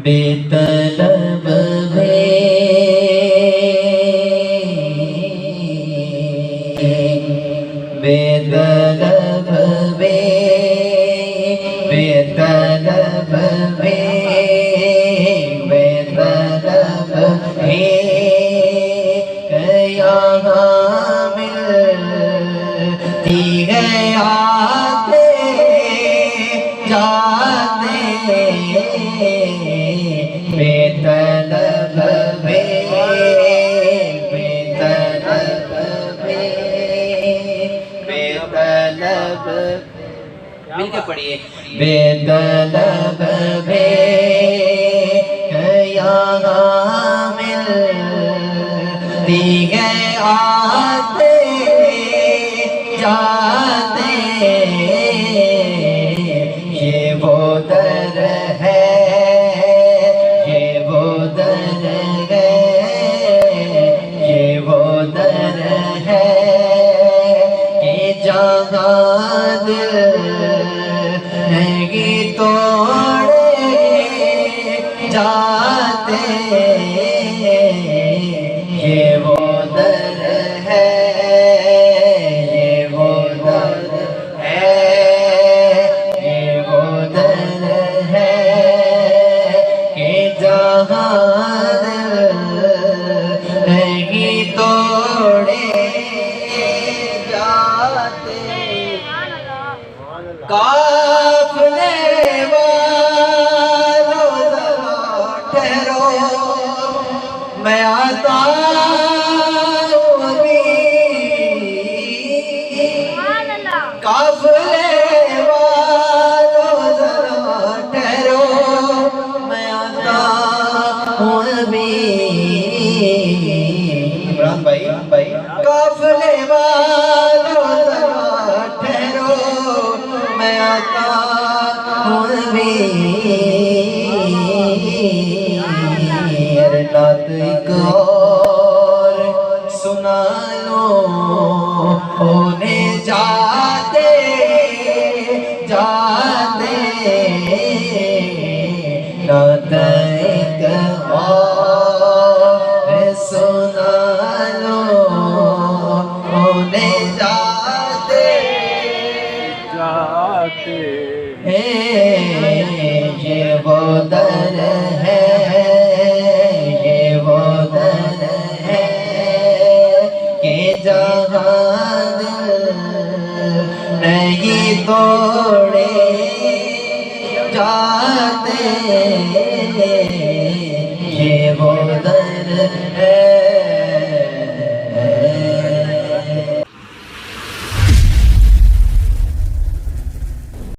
بے طلب بے طلب بے طلب بے طلب یہاں ملتی ہے آتے جاتے بے طلب بے طلب بے طلب مل کے پڑھیے بے طلب بے یہاں ملتی ہے آتے جاتے یہ وہ در ہے یہ وہ در ہے یہ وہ در ہے کہ جہاں دل نہیں توڑے جاتے یہ وہ در ہے یہ وہ در ہے یہ وہ در ہے کہ جہاں دل نہیں توڑے جاتے قافلے والوں ذرا ٹھہرو میں آتا ہوں ابھی قافلے والوں ذرا ٹھہرو میں آتا ہوں ابھی عمران بھائی قافلے والوں ذرا ٹھہرو میں آتا ہوں ابھی نعت ایک اور سنا لو ہونے جاتے جاتے نعت ایک اور سنا لو ہونے جاتے جاتے یہ وہ در ہے یہ وہ در ہے کہ جہاں دل نہیں توڑے جاتے یہ وہ در ہے